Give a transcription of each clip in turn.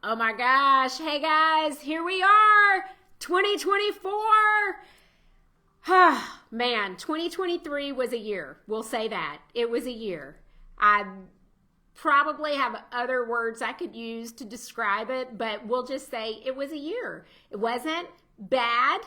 Oh my gosh. Hey guys, here we are. 2024. Man, 2023 was a year. We'll say that. It was a year. I probably have other words I could use to describe it, but we'll just say it was a year. It wasn't bad.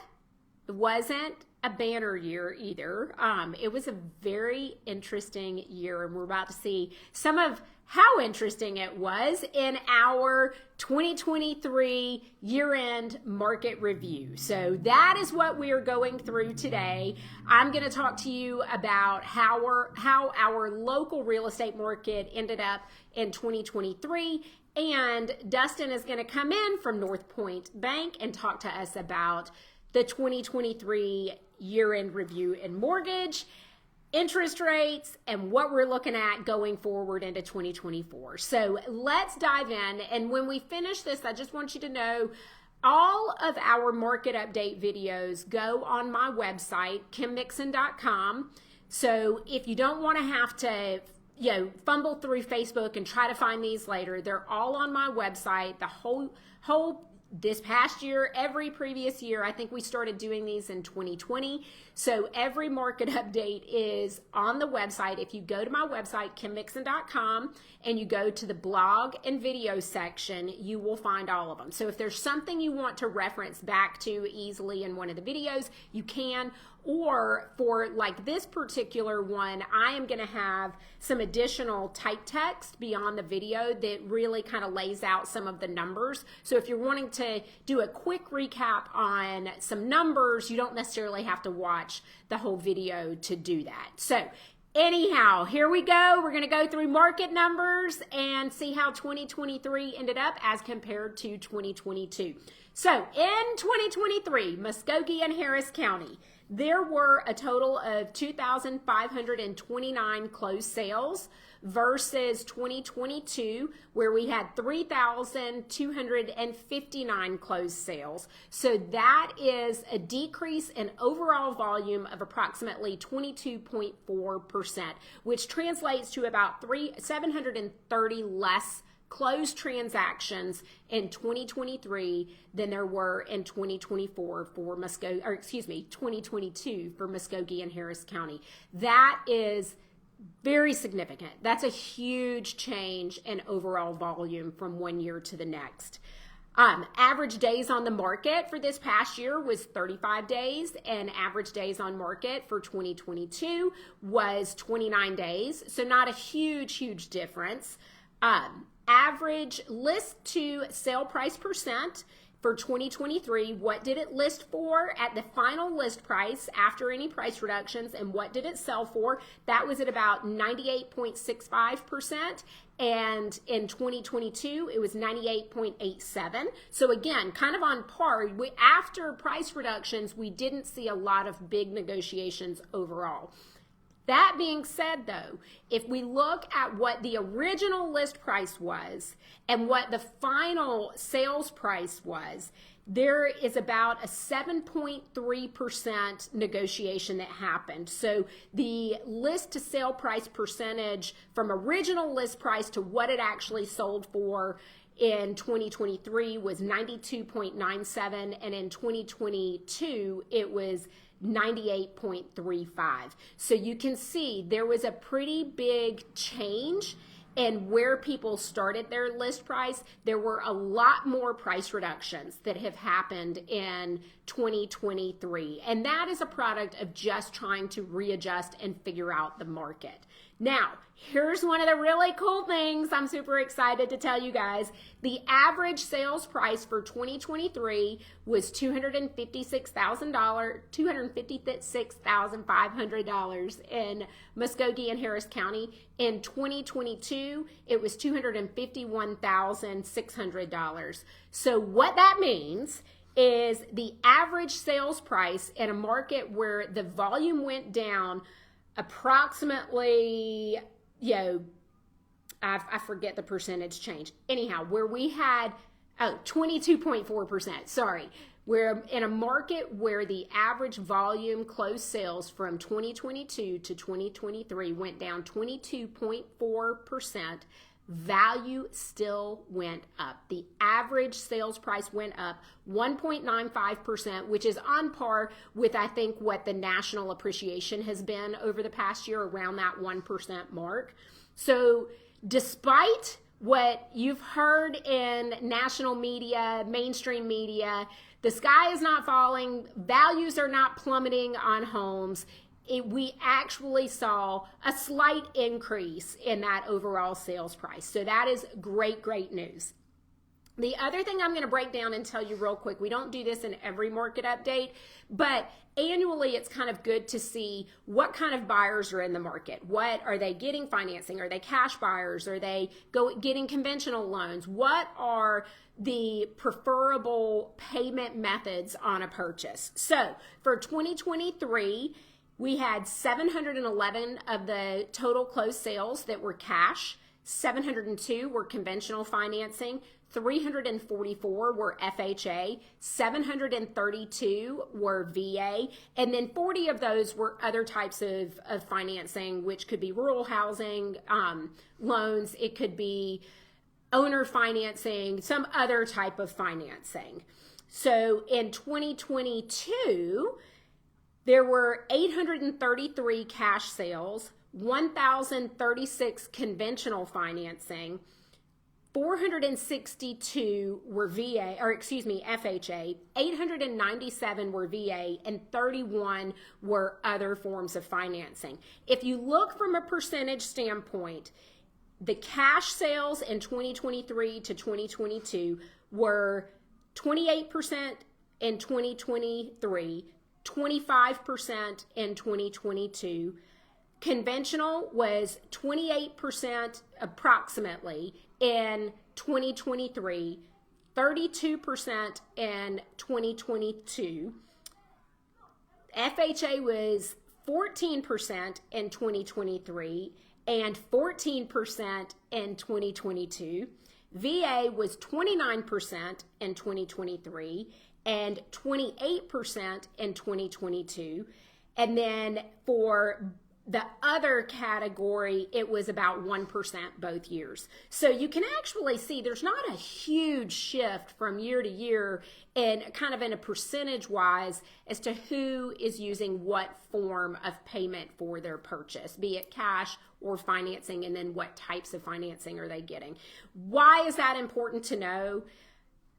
It wasn't a banner year either. It was a very interesting year, and we're about to see some of how interesting it was in our 2023 year-end market review. So that is what we are going through today. I'm going to talk to you about how our local real estate market ended up in 2023. And Dustin is going to come in from Northpointe Bank and talk to us about the 2023 year-end review in mortgage, interest rates, and what we're looking at going forward into 2024. So let's dive in. And when we finish this, I just want you to know all of our market update videos go on my website, kimmixon.com. So if you don't want to have to fumble through Facebook and try to find these later, they're all on my website. The whole this past year, every previous year, I think we started doing these in 2020. So every market update is on the website. If you go to my website, kimmixon.com, and you go to the blog and video section, you will find all of them. So if there's something you want to reference back to easily in one of the videos, you can. Or for like this particular one, I am going to have some additional type text beyond the video that really kind of lays out some of the numbers. So if you're wanting to do a quick recap on some numbers, you don't necessarily have to watch the whole video to do that. So anyhow, here we go. We're going to go through market numbers and see how 2023 ended up as compared to 2022. So in 2023, Muskogee and Harris County, there were a total of 2,529 closed sales versus 2022, where we had 3,259 closed sales. So that is a decrease in overall volume of approximately 22.4%, which translates to about 730 less closed transactions in 2023 than there were in 2024 for 2022 for Muskogee and Harris County. That is very significant. That's a huge change in overall volume from one year to the next. Average days on the market for this past year was 35 days, and average days on market for 2022 was 29 days. So not a huge difference. Average list to sale price percent for 2023, what did it list for at the final list price after any price reductions, and what did it sell for? That was at about 98.65%, and in 2022 it was 98.87. So again, kind of on par. After price reductions, we didn't see a lot of big negotiations overall. That being said, though, if we look at what the original list price was and what the final sales price was, there is about a 7.3% negotiation that happened. So the list to sale price percentage from original list price to what it actually sold for in 2023 was 92.97, and in 2022 it was 98.35. So you can see there was a pretty big change in where people started their list price. There were a lot more price reductions that have happened in 2023. And that is a product of just trying to readjust and figure out the market. Now, here's one of the really cool things I'm super excited to tell you guys. The average sales price for 2023 was $256,500 in Muskogee and Harris County. In 2022, it was $251,600. So what that means is the average sales price in a market where the volume went down approximately, I forget the percentage change. Anyhow, where we had 22.4%, sorry. We're in a market where the average volume closed sales from 2022 to 2023 went down 22.4%. value still went up. The average sales price went up 1.95%, which is on par with, I think, what the national appreciation has been over the past year, around that 1% mark. So despite what you've heard in national media, mainstream media, the sky is not falling, values are not plummeting on homes. We actually saw a slight increase in that overall sales price. So that is great, great news. The other thing I'm going to break down and tell you real quick, we don't do this in every market update, but annually it's kind of good to see what kind of buyers are in the market. What are they getting financing? Are they cash buyers? Are they getting conventional loans? What are the preferable payment methods on a purchase? So for 2023, we had 711 of the total closed sales that were cash, 702 were conventional financing, 344 were FHA, 732 were VA, and then 40 of those were other types of financing, which could be rural housing loans, it could be owner financing, some other type of financing. So in 2022, there were 833 cash sales, 1,036 conventional financing, 462 were FHA, 897 were VA, and 31 were other forms of financing. If you look from a percentage standpoint, the cash sales in 2023 to 2022 were 28% in 2023, 25% in 2022. Conventional was 28% approximately in 2023, 32% in 2022. FHA was 14% in 2023 and 14% in 2022. VA was 29% in 2023 and 28% in 2022. And then for the other category, it was about 1% both years. So you can actually see there's not a huge shift from year to year and kind of in a percentage wise as to who is using what form of payment for their purchase, be it cash or financing, and then what types of financing are they getting. Why is that important to know?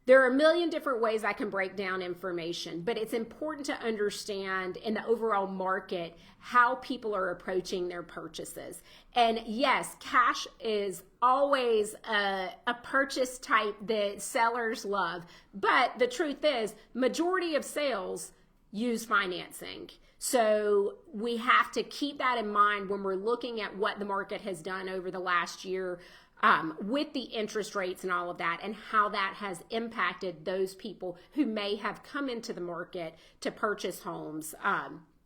There are a million different ways I can break down information, but it's important to understand in the overall market how people are approaching their purchases. And yes, cash is always a purchase type that sellers love, but the truth is, majority of sales use financing. So we have to keep that in mind when we're looking at what the market has done over the last year with the interest rates and all of that, and how that has impacted those people who may have come into the market to purchase homes.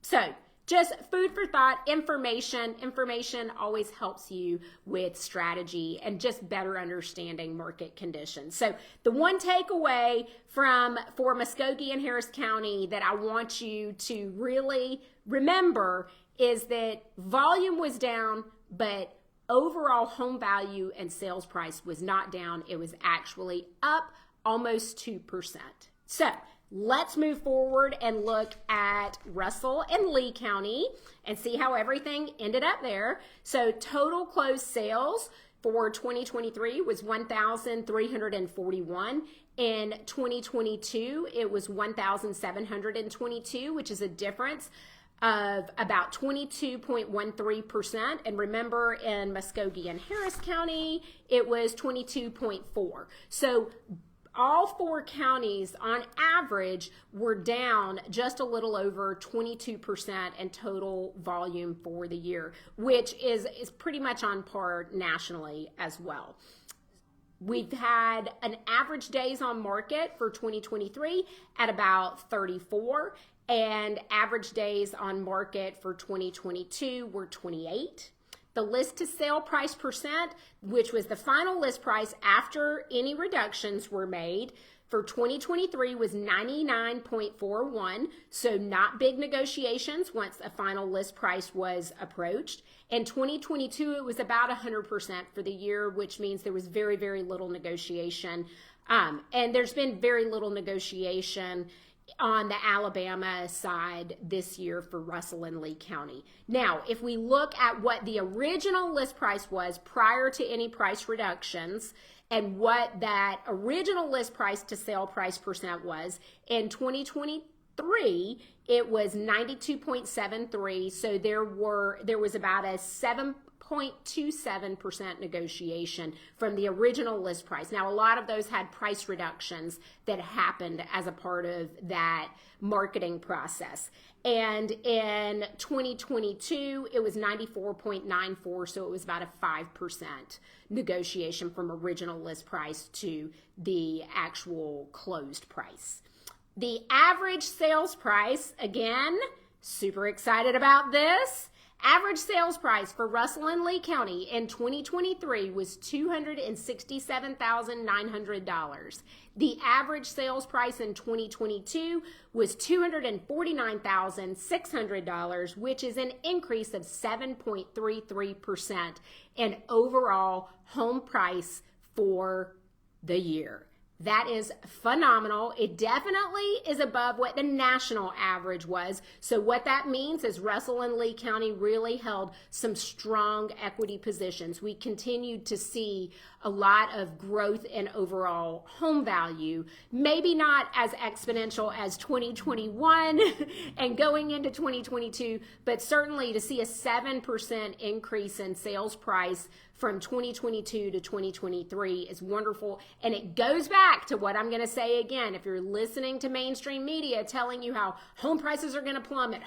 So just food for thought, information. Information always helps you with strategy and just better understanding market conditions. So the one takeaway for Muskogee and Harris County that I want you to really remember is that volume was down, but overall home value and sales price was not down. It was actually up almost 2%. So let's move forward and look at Russell and Lee County and see how everything ended up there. So total closed sales for 2023 was 1,341. In 2022, it was 1,722, which is a difference of about 22.13%. And remember, in Muskogee and Harris County, it was 22.4. So all four counties on average were down just a little over 22% in total volume for the year, which is pretty much on par nationally as well. We've had an average days on market for 2023 at about 34, and average days on market for 2022 were 28. The list to sale price percent, which was the final list price after any reductions were made, for 2023 was 99.41, so not big negotiations once a final list price was approached. In 2022, it was about 100% for the year, which means there was very, very little negotiation. And there's been very little negotiation on the Alabama side this year for Russell and Lee County. Now, if we look at what the original list price was prior to any price reductions, and what that original list price to sale price percent was in 2023, it was 92.73. So there was about a 7.27% negotiation from the original list price. Now, a lot of those had price reductions that happened as a part of that marketing process. And in 2022, it was 94.94, so it was about a 5% negotiation from original list price to the actual closed price. The average sales price, again, super excited about this. Average sales price for Russell and Lee County in 2023 was $267,900. The average sales price in 2022 was $249,600, which is an increase of 7.33% in overall home price for the year. That is phenomenal. It definitely is above what the national average was. So what that means is Russell and Lee County really held some strong equity positions. We continued to see a lot of growth in overall home value, maybe not as exponential as 2021 and going into 2022, but certainly to see a 7% increase in sales price from 2022 to 2023 is wonderful. And it goes back to what I'm going to say again. If you're listening to mainstream media telling you how home prices are going to plummet,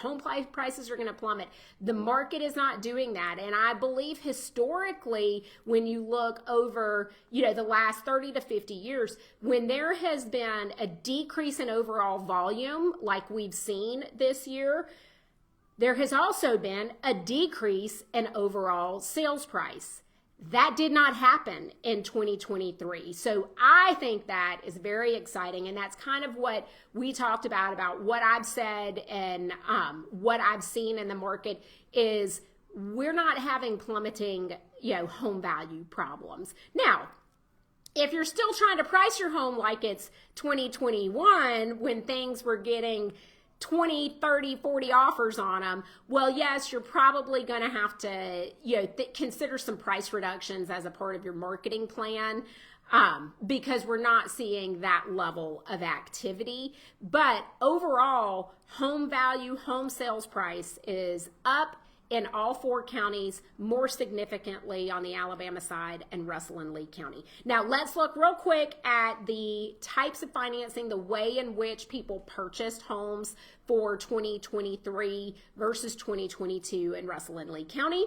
prices are going to plummet, the market is not doing that. And I believe historically, when you look over, the last 30 to 50 years, when there has been a decrease in overall volume, like we've seen this year, there has also been a decrease in overall sales price. That did not happen in 2023. So I think that is very exciting. And that's kind of what we talked about what I've said and what I've seen in the market is we're not having plummeting, home value problems. Now, if you're still trying to price your home like it's 2021 when things were getting 20, 30, 40 offers on them, well, yes, you're probably going to have to, consider some price reductions as a part of your marketing plan because we're not seeing that level of activity. But overall, home value, home sales price is up in all 4 counties, more significantly on the Alabama side and Russell and Lee County. Now, let's look real quick at the types of financing, the way in which people purchased homes for 2023 versus 2022 in Russell and Lee County.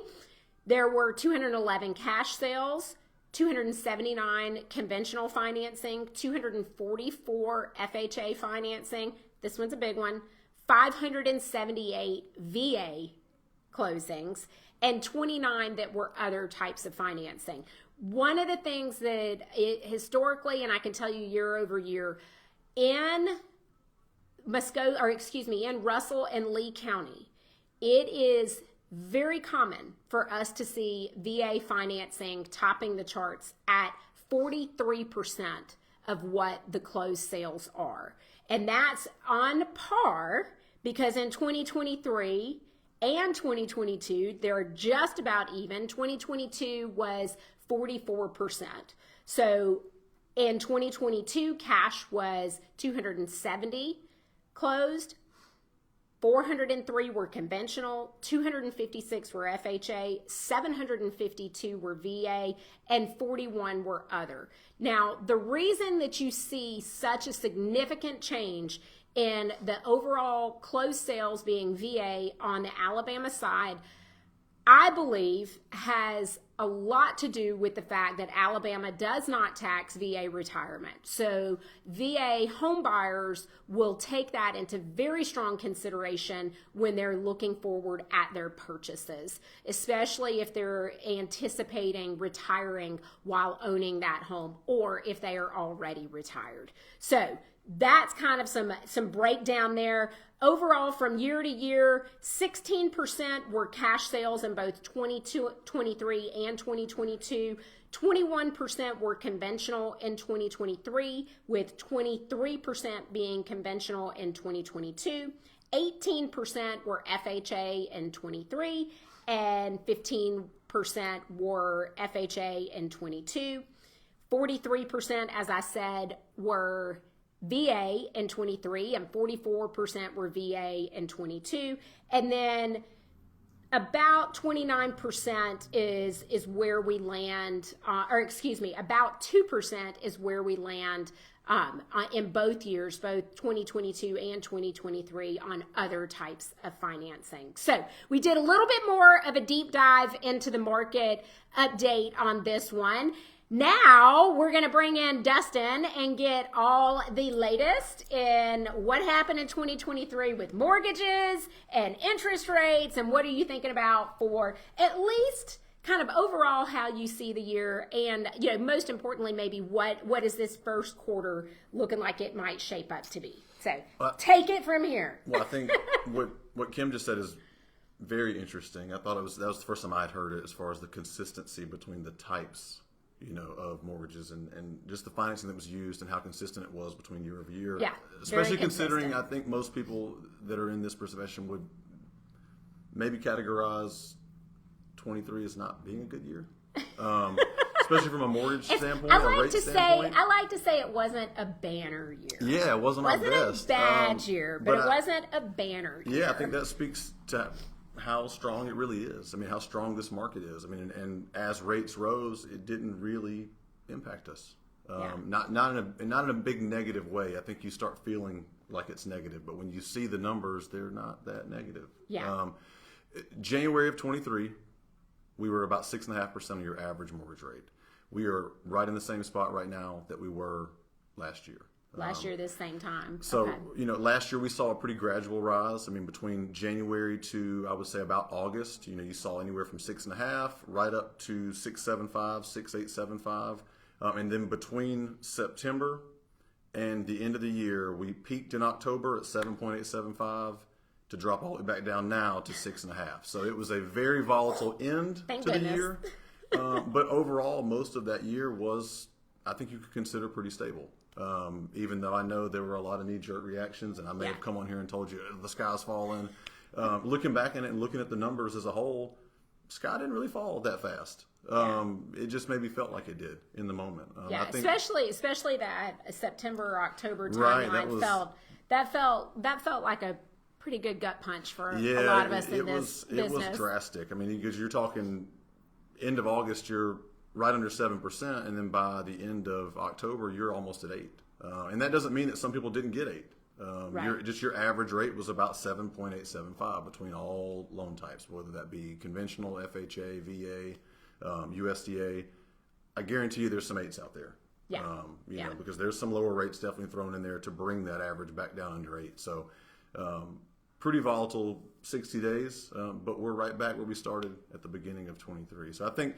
There were 211 cash sales, 279 conventional financing, 244 FHA financing. This one's a big one. 578 VA closings, and 29 that were other types of financing. One of the things that historically, and I can tell you year over year, in Russell and Lee County, it is very common for us to see VA financing topping the charts at 43% of what the closed sales are. And that's on par because in 2023 and 2022, they're just about even. 2022 was 44%. So in 2022, cash was 270 closed, 403 were conventional, 256 were FHA, 752 were VA, and 41 were other. Now, the reason that you see such a significant change in the overall closed sales being VA on the Alabama side, I believe has a lot to do with the fact that Alabama does not tax VA retirement. So VA home buyers will take that into very strong consideration when they're looking forward at their purchases, especially if they're anticipating retiring while owning that home or if they are already retired. So that's kind of some breakdown there. Overall, from year to year, 16% were cash sales in both 2023 and 2022. 21% were conventional in 2023, with 23% being conventional in 2022. 18% were FHA in 23, and 15% were FHA in 22. 43%, as I said, were VA in 23, and 44% were VA in 22. And then about 29% is where we land, about 2% is where we land in both years, both 2022 and 2023, on other types of financing. So we did a little bit more of a deep dive into the market update on this one. Now we're going to bring in Dustin and get all the latest in what happened in 2023 with mortgages and interest rates, and what are you thinking about for at least kind of overall how you see the year, and most importantly maybe what is this first quarter looking like it might shape up to be. So take it from here. Well, I think what Kim just said is very interesting. I thought that was the first time I had heard it, as far as the consistency between the types of mortgages and just the financing that was used and how consistent it was between year over year. Yeah, especially considering I think most people that are in this profession would maybe categorize 23 as not being a good year. Especially from a mortgage standpoint, I like to say it wasn't a banner year. Yeah, it wasn't our best. It wasn't a bad year, but it wasn't a banner year. Yeah, I think that speaks to how strong it really is. I mean, how strong this market is. I mean, and as rates rose, it didn't really impact us. Not in a big negative way. I think you start feeling like it's negative, but when you see the numbers, they're not that negative. Yeah. January of 23, we were about 6.5% of your average mortgage rate. We are right in the same spot right now that we were last year. Last year, this same time. So, last year we saw a pretty gradual rise. I mean, between January to, I would say, about August, you saw anywhere from 6.5 right up to 6.75, 6.875. And then between September and the end of the year, we peaked in October at 7.875 to drop all the way back down now to 6.5. So it was a very volatile end to the year. But overall, most of that year was, I think you could consider, pretty stable. Even though I know there were a lot of knee-jerk reactions, and I may have come on here and told you the sky's falling. Looking back in it and looking at the numbers as a whole, sky didn't really fall that fast. It just maybe felt like it did in the moment. I think, especially that September or October timeline felt like a pretty good gut punch for a lot of us in this business. It was drastic. I mean, because you're talking end of August, you're right under 7%, and then by the end of October, you're almost at 8%. And that doesn't mean that some people didn't get 8%. Your average rate was about 7.875 between all loan types, whether that be conventional, FHA, VA, USDA. I guarantee you there's some 8s out there. Because there's some lower rates definitely thrown in there to bring that average back down under 8. So pretty volatile 60 days, but we're right back where we started at the beginning of 23. So I think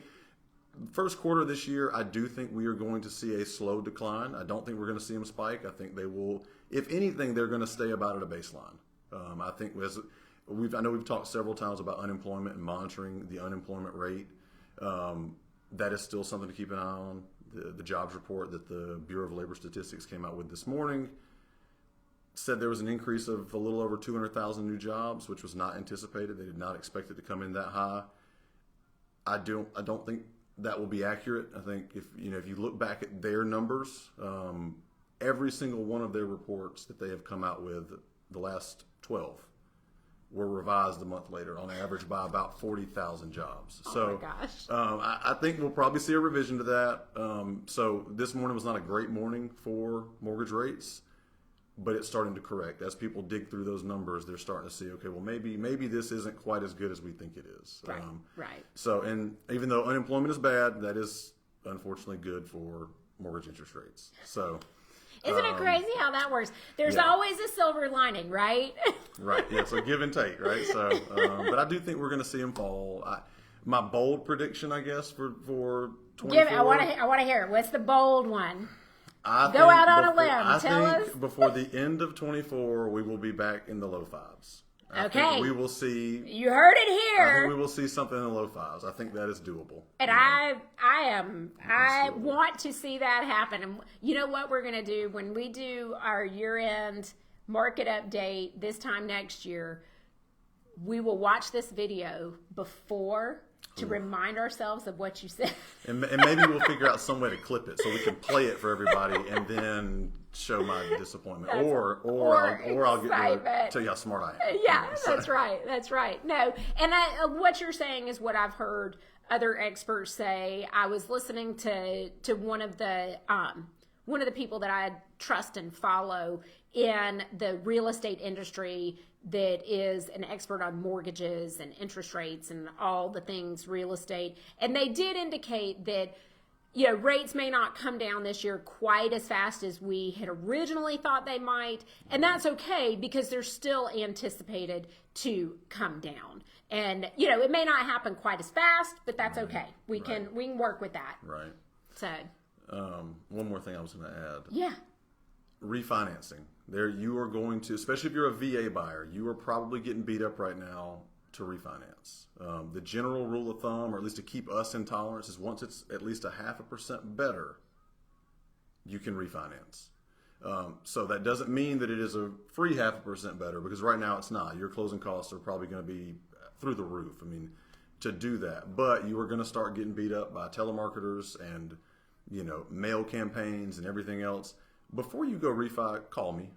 first quarter this year, I do think we are going to see a slow decline. I don't think we're going to see them spike. I think they will, if anything, they're going to stay about at a baseline. I think I know we've talked several times about unemployment and monitoring the unemployment rate. That is still something to keep an eye on. The jobs report that the Bureau of Labor Statistics came out with this morning said there was an increase of a little over 200,000 new jobs, which was not anticipated. They did not expect it to come in that high. I don't think that will be accurate. I think if you look back at their numbers, every single one of their reports that they have come out with, the last 12, were revised a month later on average by about 40,000 jobs. Oh my gosh. I think we'll probably see a revision to that. So this morning was not a great morning for mortgage rates, but it's starting to correct. As people dig through those numbers, they're starting to see, okay, well, maybe this isn't quite as good as we think it is. Right, right. So, and even though unemployment is bad, that is unfortunately good for mortgage interest rates. So, isn't it crazy how that works? There's always a silver lining, right? Right. Yeah. So give and take, right? So, but I do think we're going to see them fall. My bold prediction, I guess, for 24. I want to hear it. What's the bold one? Go out on a limb. Tell us. Before the end of 24, we will be back in the low fives. I think we will see. You heard it here. I think we will see something in the low fives. I think that is doable. And I want to see that happen. And you know what we're going to do when we do our year-end market update this time next year? We will watch this video before to remind ourselves of what you said. And maybe we'll figure out some way to clip it so we can play it for everybody and then show my disappointment. Or I'll tell you how smart I am. Yeah, that's right. That's right. No, and what you're saying is what I've heard other experts say. I was listening to one of the people that I trust and follow in the real estate industry that is an expert on mortgages and interest rates and all the things real estate. And they did indicate that, rates may not come down this year quite as fast as we had originally thought they might. And that's okay because they're still anticipated to come down. And, it may not happen quite as fast, but that's okay. We can work with that. Right. So. One more thing I was going to add. Yeah. Refinancing. There, you are going to, especially if you're a VA buyer, you are probably getting beat up right now to refinance. The general rule of thumb, or at least to keep us in tolerance, is once it's at least 0.5% better, you can refinance. So that doesn't mean that it is a free 0.5% better, because right now it's not. Your closing costs are probably going to be through the roof. I mean, to do that, but you are going to start getting beat up by telemarketers and mail campaigns and everything else. Before you go refi, call me.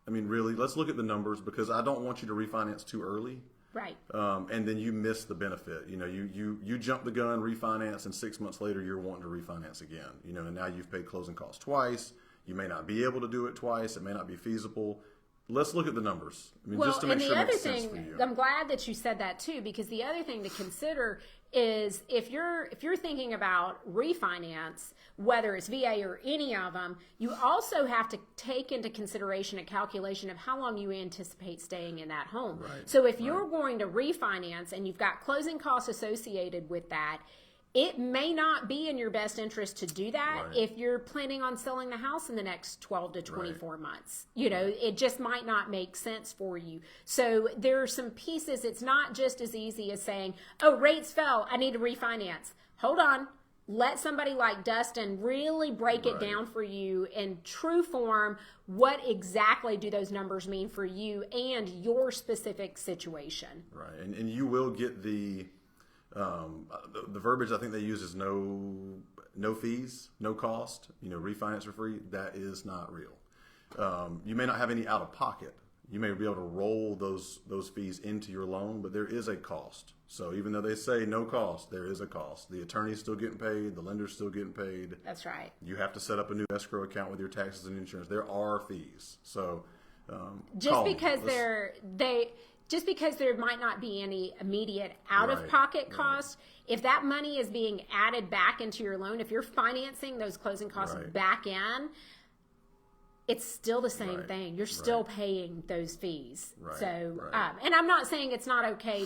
I mean, really, let's look at the numbers, because I don't want you to refinance too early. Right. And then you miss the benefit. You jump the gun, refinance, and 6 months later you're wanting to refinance again. And now you've paid closing costs twice. You may not be able to do it twice. It may not be feasible. Let's look at the numbers. I mean, just to make sure it makes sense for you. I'm glad that you said that too, because the other thing to consider is if you're thinking about refinance, whether it's VA or any of them, you also have to take into consideration a calculation of how long you anticipate staying in that home. Right. So if you're going to refinance and you've got closing costs associated with that, it may not be in your best interest to do that if you're planning on selling the house in the next 12 to 24 months. It just might not make sense for you. So there are some pieces. It's not just as easy as saying, oh, rates fell, I need to refinance. Hold on. Let somebody like Dustin really break it down for you in true form. What exactly do those numbers mean for you and your specific situation? Right. And you will get the verbiage I think they use is no fees, no cost, refinance for free. That is not real. You may not have any out of pocket. You may be able to roll those fees into your loan, but there is a cost. So even though they say no cost, there is a cost. The attorney's still getting paid. The lender's still getting paid. That's right. You have to set up a new escrow account with your taxes and insurance. There are fees. So just because there might not be any immediate out-of-pocket cost, if that money is being added back into your loan, if you're financing those closing costs back in, it's still the same thing. You're still paying those fees. So, and I'm not saying it's not okay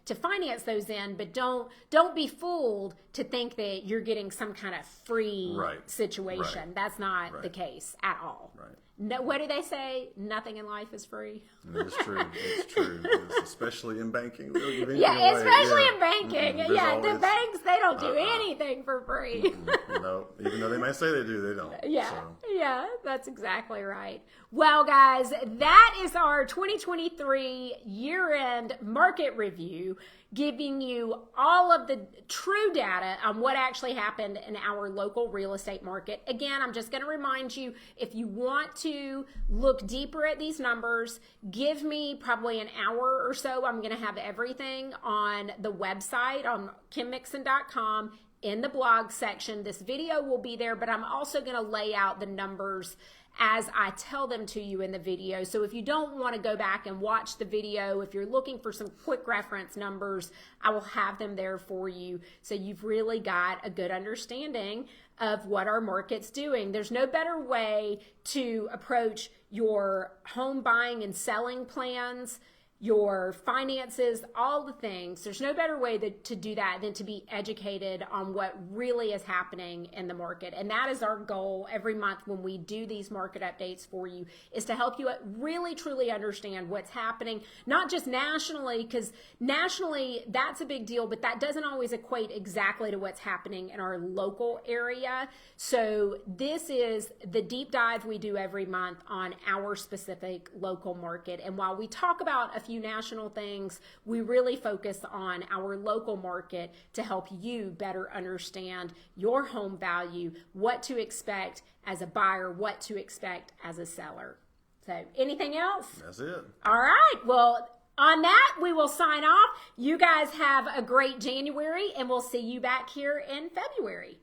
to finance those in, but don't be fooled to think that you're getting some kind of free situation. That's not the case at all. No, what do they say? Nothing in life is free. It's true. It's true. Especially in banking. Especially in banking. The banks, they don't do anything for free. No, even though they may say they do, they don't. Yeah, that's exactly right. Well, guys, that is our 2023 year-end market review, giving you all of the true data on what actually happened in our local real estate market. Again, I'm just going to remind you, if you want to look deeper at these numbers, give me probably an hour or so. I'm going to have everything on the website on kimmixon.com in the blog section. This video will be there, but I'm also going to lay out the numbers as I tell them to you in the video. So if you don't want to go back and watch the video, if you're looking for some quick reference numbers, I will have them there for you. So you've really got a good understanding of what our market's doing. There's no better way to approach your home buying and selling plans, your finances, all the things. There's no better way to do that than to be educated on what really is happening in the market. And that is our goal every month when we do these market updates for you, is to help you really truly understand what's happening, not just nationally, because nationally that's a big deal, but that doesn't always equate exactly to what's happening in our local area. So this is the deep dive we do every month on our specific local market. And while we talk about a few national things, we really focus on our local market to help you better understand your home value, what to expect as a buyer, what to expect as a seller. So anything else? That's it. All right. Well, on that, we will sign off. You guys have a great January, and we'll see you back here in February.